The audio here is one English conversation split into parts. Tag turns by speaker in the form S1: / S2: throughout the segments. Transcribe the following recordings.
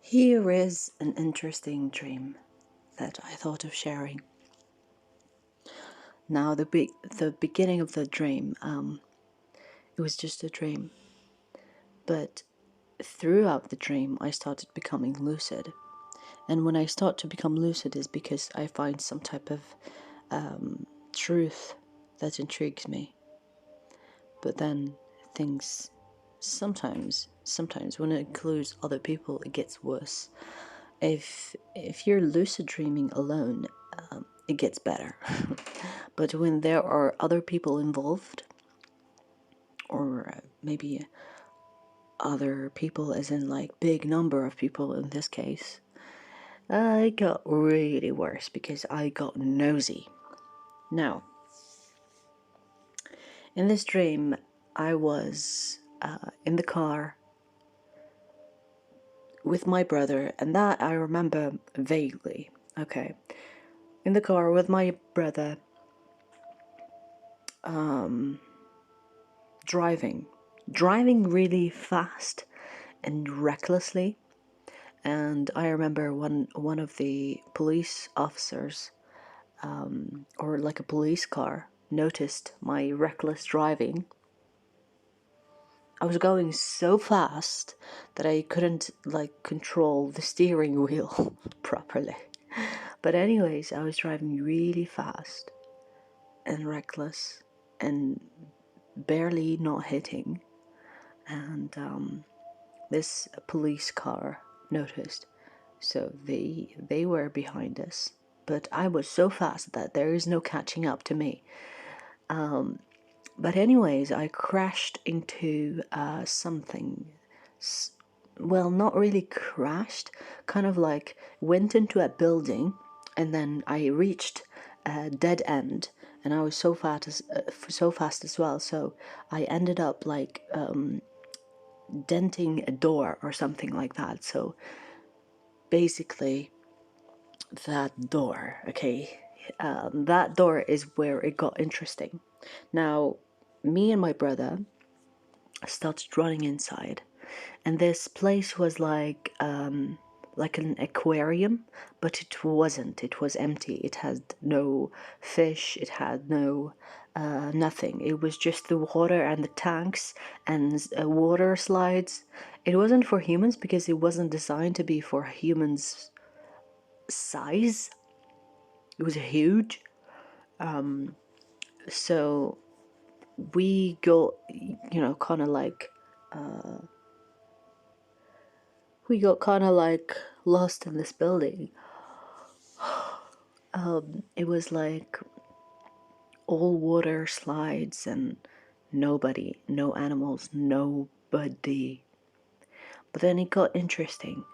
S1: Here is an interesting dream that I thought of sharing. Now, the beginning of the dream, it was just a dream, but throughout the dream, I started becoming lucid. And when I start to become lucid is because I find some type of truth that intrigues me. But then things sometimes when it includes other people, it gets worse. If you're lucid dreaming alone, it gets better. But when there are other people involved, or maybe other people as in like big number of people in this case, it got really worse because I got nosy. Now, in this dream, I was in the car with my brother, and that I remember vaguely. Okay, in the car with my brother, driving really fast and recklessly. And I remember one of the police officers, or like a police car, noticed my reckless driving. I was going so fast that I couldn't like control the steering wheel properly. But anyways, I was driving really fast and reckless and barely not hitting. And this police car noticed, so they were behind us. But I was so fast that there is no catching up to me. But anyways, I crashed into something. Well, not really crashed, kind of like went into a building, and then I reached a dead end, and I was so fast as well. So I ended up like denting a door or something like that. So basically, that door, okay, that door is where it got interesting. Now, me and my brother started running inside, and this place was like an aquarium, but it wasn't. It was empty. It had no fish. It had no nothing. It was just the water and the tanks and water slides. It wasn't for humans because it wasn't designed to be for humans' size. It was huge. So we got, kind of like, lost in this building. It was like all water slides and nobody, no animals, nobody. But then it got interesting.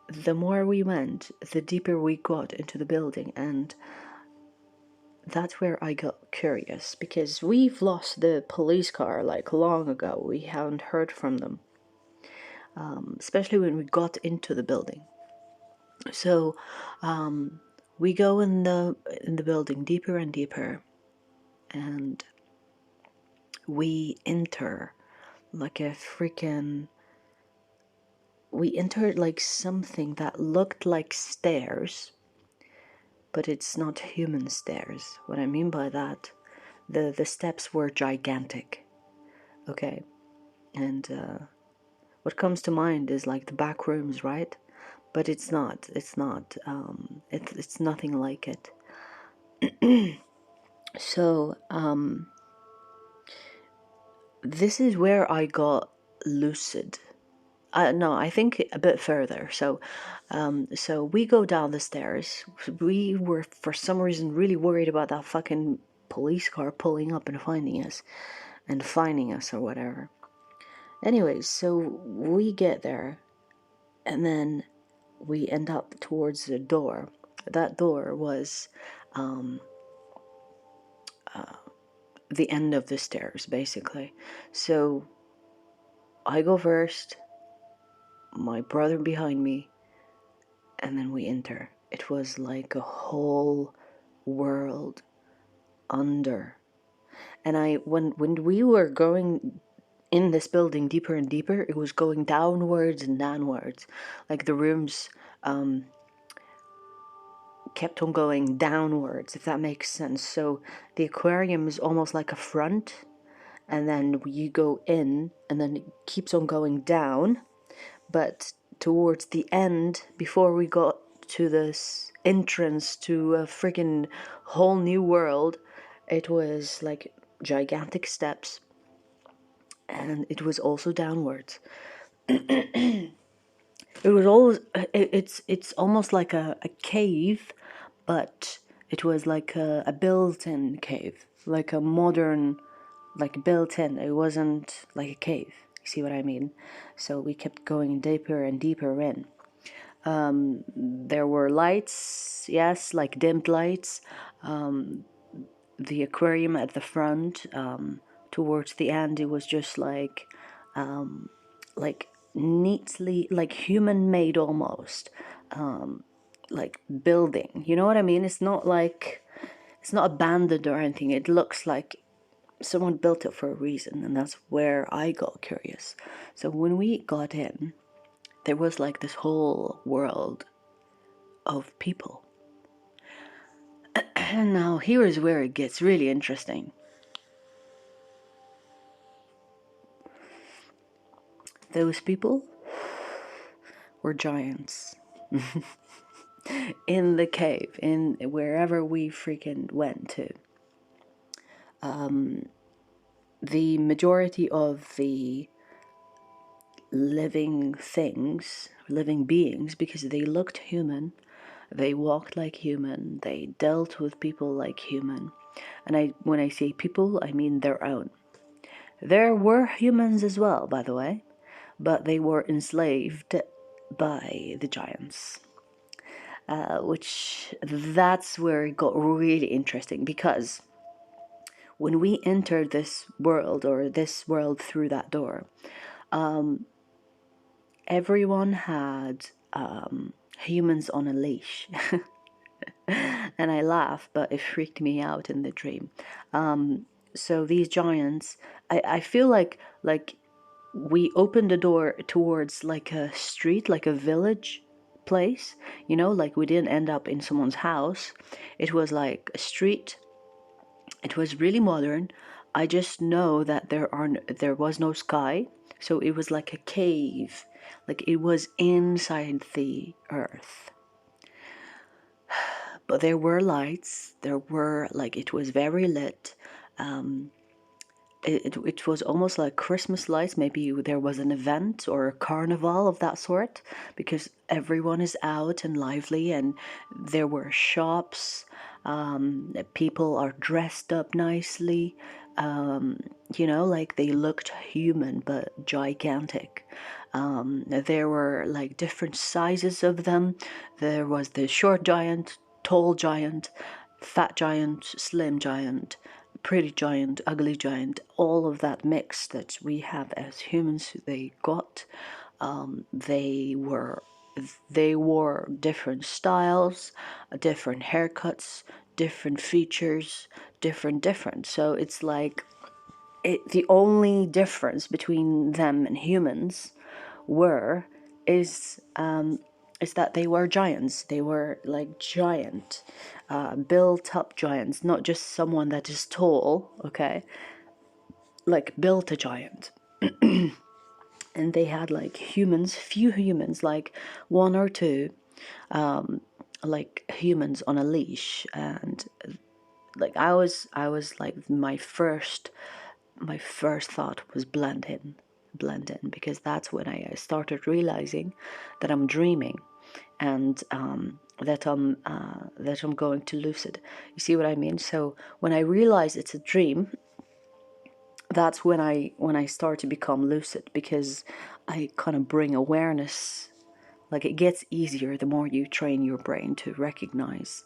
S1: The more we went, the deeper we got into the building, and that's where I got curious, because we've lost the police car like long ago. We haven't heard from them, especially when we got into the building. So we go in the building deeper and deeper, and we enter like a freaking. We entered like something that looked like stairs, but it's not human stairs. What I mean by that, the steps were gigantic. Okay, and what comes to mind is like the back rooms, right? But it's not. It's not. It's nothing like it. So this is where I got lucid. No, I think a bit further. So we go down the stairs. We were for some reason really worried about that fucking police car pulling up and finding us or whatever. Anyways, so we get there, and then we end up towards the door. That door was the end of the stairs, basically. So I go first, my brother behind me, and then we enter. It was like a whole world under. And when we were going in this building deeper and deeper. It was going downwards and downwards, like the rooms kept on going downwards, if that makes sense. So the aquarium is almost like a front, and then you go in, and then it keeps on going down. But towards the end, before we got to this entrance to a freaking whole new world, it was like gigantic steps, and it was also downwards. It was always it's almost like a cave, but it was like a built-in cave, like a modern, like built-in. It wasn't like a cave. You see what I mean? So we kept going deeper and deeper in. There were lights, yes, like dimmed lights. The aquarium at the front. Towards the end, it was just like neatly, like human made almost, like building. You know what I mean? It's not like it's not abandoned or anything. It looks like someone built it for a reason, and that's where I got curious. So when we got in, there was like this whole world of people. And now here is where it gets really interesting. Those people were giants. In the cave, in wherever we freaking went to. The majority of the living things, living beings, because they looked human, they walked like human, they dealt with people like human. And when I say people, I mean their own. There were humans as well, by the way, but they were enslaved by the giants. Which that's where it got really interesting, because when we entered this world, or this world through that door, everyone had humans on a leash. And I laugh, but it freaked me out in the dream. So these giants, I feel like we opened the door towards like a street, like a village place, you know, like we didn't end up in someone's house. It was like a street. It was really modern. I just know that there was no sky, so it was like a cave, like it was inside the earth. But there were lights. There were like it was very lit. It was almost like Christmas lights. Maybe there was an event or a carnival of that sort, because everyone is out and lively, and there were shops. People are dressed up nicely. You know, like they looked human but gigantic. There were like different sizes of them. There was the short giant, tall giant, fat giant, slim giant, pretty giant, ugly giant, all of that mix that we have as humans. They got, they wore different styles, different haircuts, different features, different. So it's like the only difference between them and humans is that they were giants. They were like giant, built up giants, not just someone that is tall, okay? Like built a giant. And they had like few humans, like one or two, like humans on a leash. And like I was like my first thought was blend in, because that's when I started realizing that I'm dreaming, and that I'm going to lucid. You see what I mean? So when I realize it's a dream, that's when I start to become lucid, because I kind of bring awareness. Like it gets easier the more you train your brain to recognize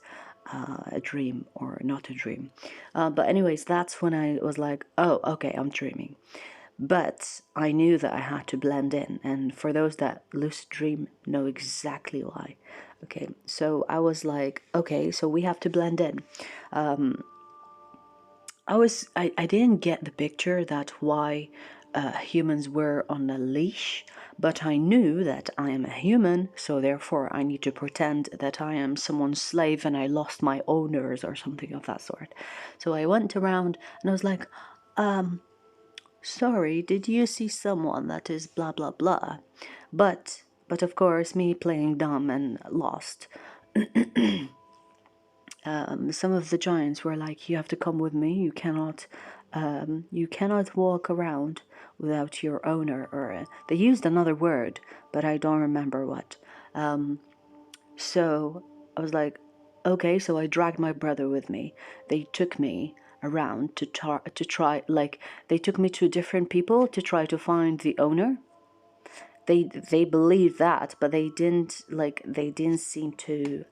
S1: a dream or not a dream. But anyways, that's when I was like, oh, okay, I'm dreaming. But I knew that I had to blend in, and for those that lucid dream know exactly why. Okay, so I was like, okay, so we have to blend in. I didn't get the picture that why humans were on a leash, but I knew that I am a human, so therefore I need to pretend that I am someone's slave and I lost my owners or something of that sort. So I went around and I was like, sorry, did you see someone that is blah blah blah? But of course, me playing dumb and lost. Some of the giants were like, you have to come with me. You cannot walk around without your owner. Or they used another word, but I don't remember what. So I was like, okay. So I dragged my brother with me. They took me around to try. Like they took me to different people to try to find the owner. They believed that, but they didn't seem to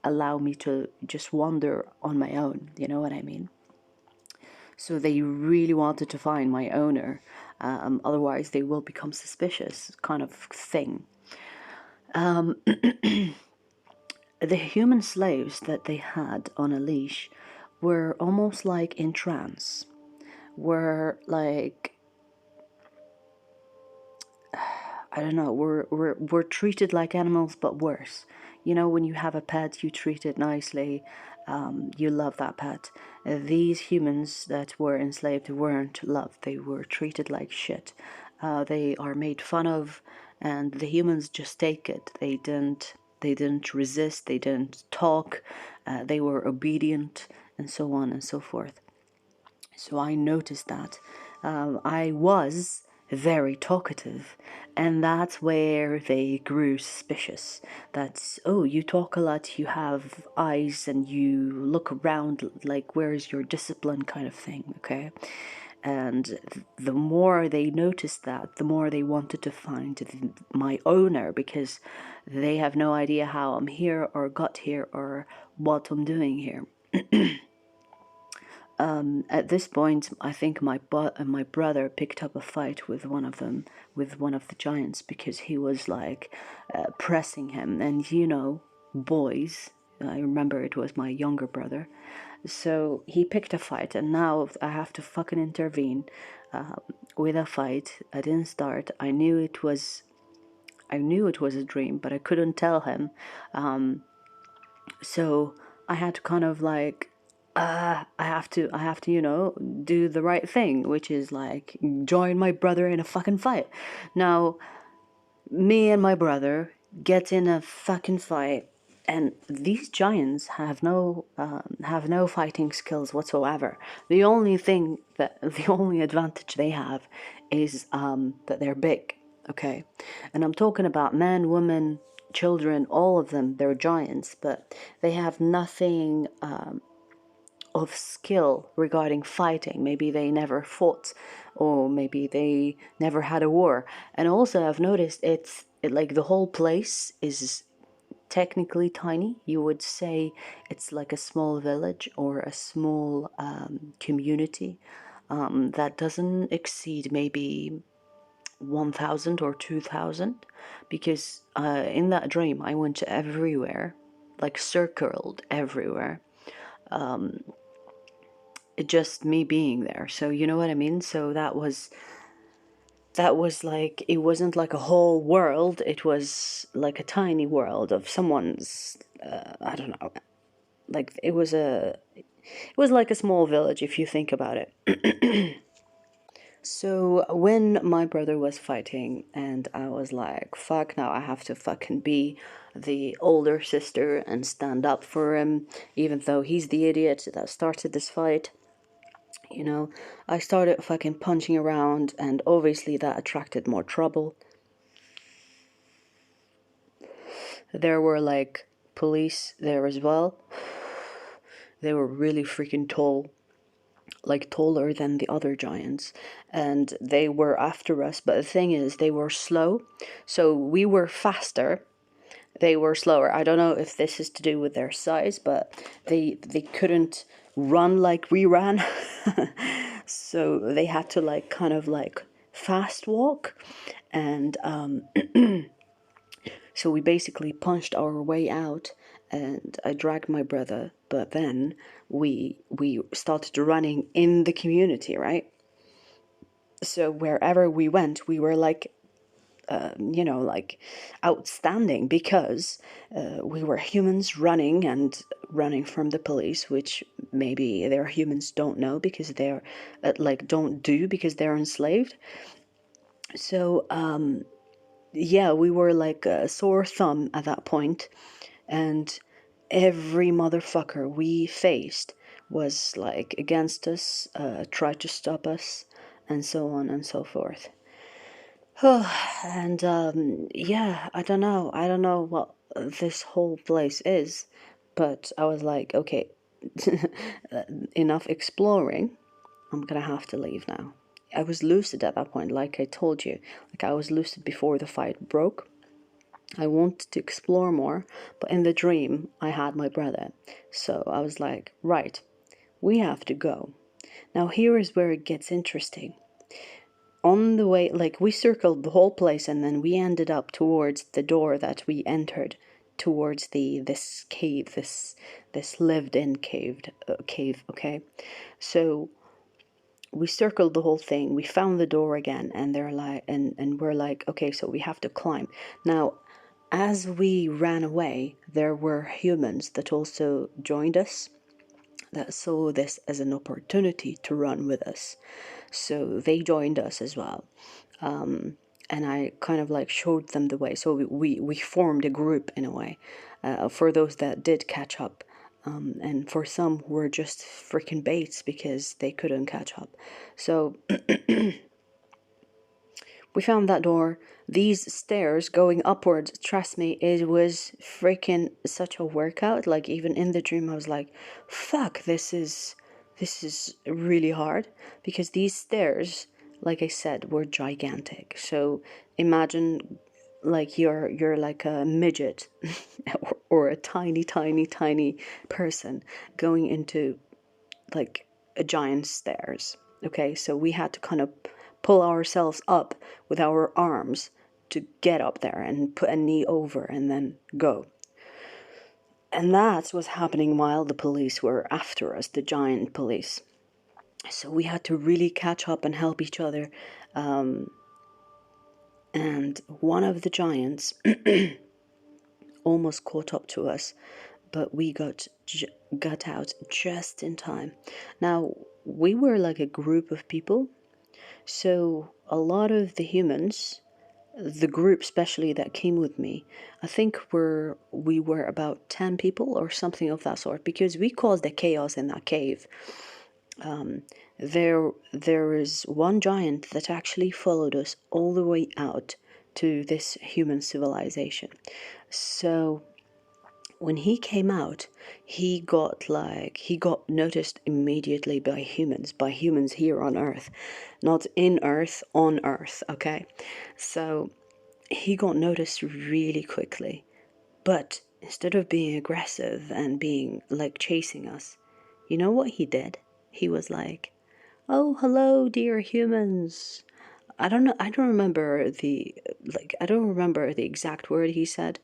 S1: allow me to just wander on my own, you know what I mean? So they really wanted to find my owner, otherwise they will become suspicious, kind of thing. The human slaves that they had on a leash were almost like in trance, were like, I don't know, we're treated like animals, but worse. You know, when you have a pet, you treat it nicely, you love that pet. These humans that were enslaved weren't loved, they were treated like shit. They are made fun of, and the humans just take it. They didn't resist, they didn't talk, they were obedient, and so on and so forth. So I noticed that. I was very talkative, and that's where they grew suspicious. That's, oh, you talk a lot, you have eyes, and you look around like, where's your discipline, kind of thing, okay? And the more they noticed that, the more they wanted to find my owner, because they have no idea how I'm here or got here or what I'm doing here. At this point, I think my brother picked up a fight with one of them, with one of the giants, because he was like pressing him. And you know, boys, I remember it was my younger brother. So he picked a fight, and now I have to fucking intervene with a fight. I didn't start. I knew it was a dream, but I couldn't tell him. So I had to kind of like, I have to, you know, do the right thing, which is like join my brother in a fucking fight. Now, me and my brother get in a fucking fight, and these giants have no fighting skills whatsoever. The only advantage they have is that they're big. Okay, and I'm talking about men, women, children, all of them. They're giants, but they have nothing of skill regarding fighting. Maybe they never fought, or maybe they never had a war. And also I've noticed like the whole place is technically tiny. You would say it's like a small village or a small community that doesn't exceed maybe 1,000 or 2,000, because in that dream I went everywhere, like circled everywhere. Just me being there, so you know what I mean. So that was like, it wasn't like a whole world, it was like a tiny world of someone's I don't know, like it was like a small village if you think about it. So when my brother was fighting, and I was like, fuck, now I have to fucking be the older sister and stand up for him, even though he's the idiot that started this fight. You know, I started fucking punching around, and obviously that attracted more trouble. There were like police there as well. They were really freaking tall, like taller than the other giants, and they were after us. But the thing is, they were slow, so we were faster. They were slower. I don't know if this is to do with their size, but they couldn't run like we ran. So they had to like kind of like fast walk, and so we basically punched our way out, and I dragged my brother, but then we started running in the community, right? So wherever we went, we were like, you know, like outstanding, because we were humans running from the police, which maybe their humans don't know because they're like don't do because they're enslaved. So yeah, we were like a sore thumb at that point, and every motherfucker we faced was like against us, tried to stop us, and so on and so forth. And yeah, I don't know what this whole place is, but I was like, okay, enough exploring. I'm gonna have to leave now. I was lucid at that point, like I told you. Like I was lucid before the fight broke. I wanted to explore more, but in the dream, I had my brother. So I was like, right, we have to go. Now here is where it gets interesting. On the way, like we circled the whole place, and then we ended up towards the door that we entered, towards this cave, this lived-in cave. Okay, so we circled the whole thing. We found the door again, and they're like, and we're like, okay, so we have to climb now. As we ran away, there were humans that also joined us, that saw this as an opportunity to run with us. So they joined us as well. And I kind of like showed them the way. So we formed a group in a way, for those that did catch up. And for some who were just freaking baits because they couldn't catch up. So we found that door. These stairs going upwards, trust me, it was freaking such a workout. Like even in the dream I was like, fuck, this is really hard, because these stairs, like I said, were gigantic. So imagine like you're like a midget or a tiny person going into like a giant stairs. Okay, so we had to kind of pull ourselves up with our arms to get up there and put a knee over and then go. And that was happening while the police were after us, the giant police. So we had to really catch up and help each other. And one of the giants almost caught up to us, but we got out just in time. Now, we were like a group of people, so a lot of the humans, the group especially that came with me, I think we were about 10 people or something of that sort, because we caused the chaos in that cave. There is one giant that actually followed us all the way out to this human civilization. So when he came out, he got noticed immediately by humans here on Earth, not in Earth, on Earth, okay? So he got noticed really quickly, but instead of being aggressive and being like chasing us, you know what he did? He was like, "Oh, hello, dear humans." I don't remember the exact word he said.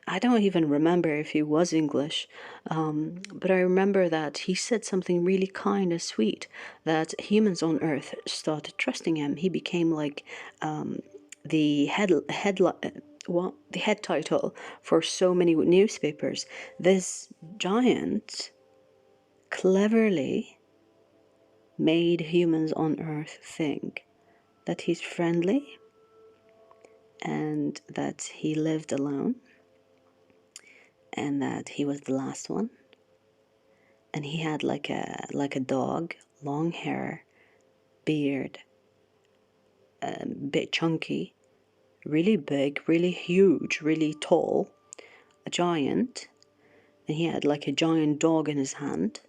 S1: I don't even remember if he was English. But I remember that he said something really kind and sweet, that humans on Earth started trusting him. He became like the head title for so many newspapers. This giant cleverly made humans on Earth think that he's friendly and that he lived alone and that he was the last one. And he had like a dog, long hair, beard, bit chunky, really big, really huge, really tall, a giant. And he had like a giant dog in his hand.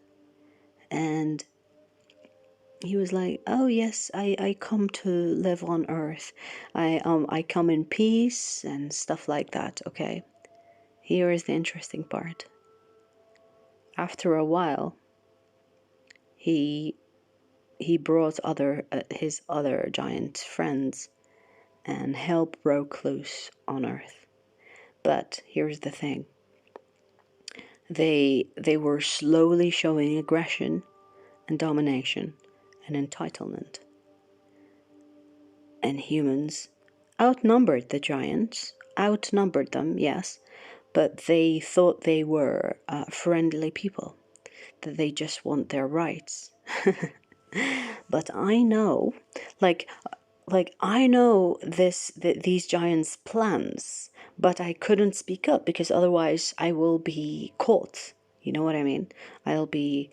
S1: And he was like, "Oh yes, I come to live on Earth. I come in peace," and stuff like that. Okay, here is the interesting part. After a while, he brought his other giant friends, and hell broke loose on Earth. But here's the thing: they were slowly showing aggression and domination and entitlement. and humans outnumbered the giants, outnumbered them, yes, but they thought they were friendly people, that they just want their rights. But I know, like I know these giants' plans, but I couldn't speak up because otherwise I will be caught. You know what I mean? I will be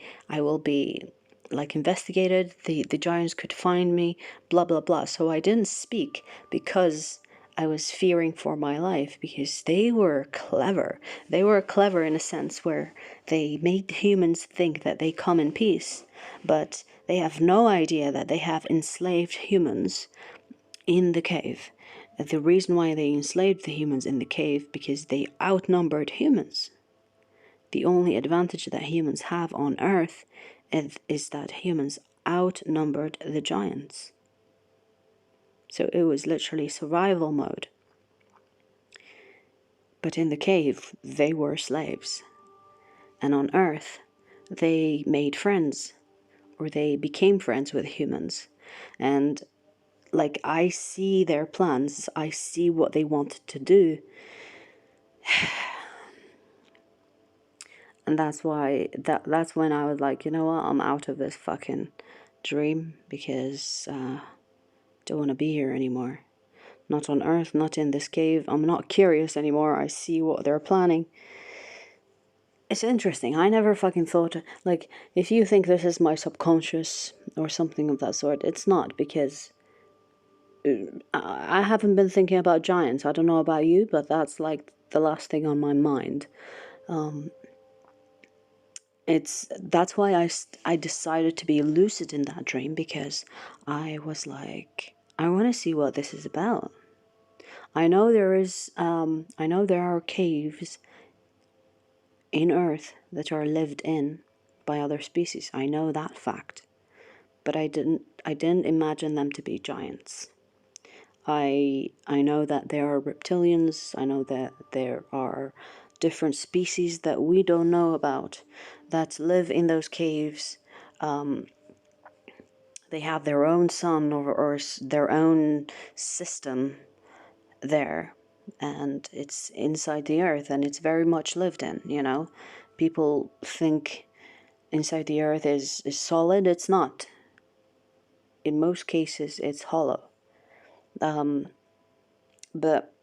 S1: like investigated. The giants could find me. Blah blah blah. So I didn't speak because I was fearing for my life, because they were clever. They were clever in a sense where they made humans think that they come in peace, but they have no idea that they have enslaved humans in the cave. The reason why they enslaved the humans in the cave, because they outnumbered humans. The only advantage that humans have on Earth is that humans outnumbered the giants. So it was literally survival mode. But in the cave, they were slaves. And on Earth, they made friends, or they became friends with humans. And like, I see their plans, I see what they wanted to do. And that's why, that's when I was like, you know what, I'm out of this fucking dream, because I don't want to be here anymore. Not on Earth, not in this cave. I'm not curious anymore. I see what they're planning. It's interesting. I never fucking thought, like, if you think this is my subconscious or something of that sort, it's not, because I haven't been thinking about giants. I don't know about you, but that's like the last thing on my mind. That's why I decided to be lucid in that dream, because I was like, I want to see what this is about. I know I know there are caves in Earth that are lived in by other species. I know that fact, but I didn't imagine them to be giants. I know that there are reptilians. I know that there are different species that we don't know about that live in those caves. They have their own sun, or their own system there, and it's inside the earth, and it's very much lived in, you know. People think inside the earth is solid. It's not. In most cases, it's hollow. But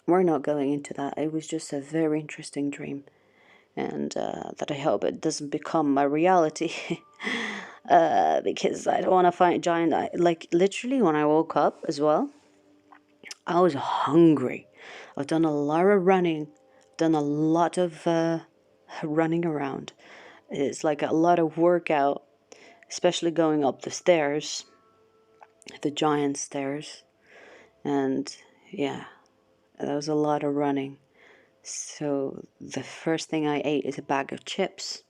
S1: we're not going into that. It was just a very interesting dream, and that I hope it doesn't become my reality. Because I don't want to fight giant. Like, literally, when I woke up as well, I was hungry. I've done a lot of running, done a lot of running around. It's like a lot of workout, especially going up the stairs, the giant stairs. And yeah, that was a lot of running. So the first thing I ate is a bag of chips,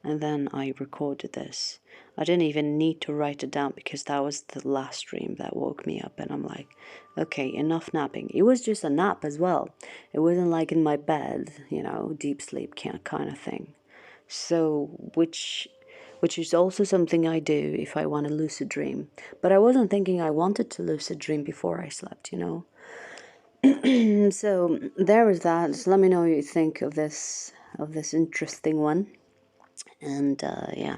S1: and then I recorded this. I didn't even need to write it down, because that was the last dream that woke me up, and I'm like, okay, enough napping. It was just a nap as well. It wasn't like in my bed, you know, deep sleep kind of thing. So, which is also something I do if I want a lucid dream. But I wasn't thinking I wanted to lucid dream before I slept, you know. So there was that. So let me know what you think of this interesting one. And yeah.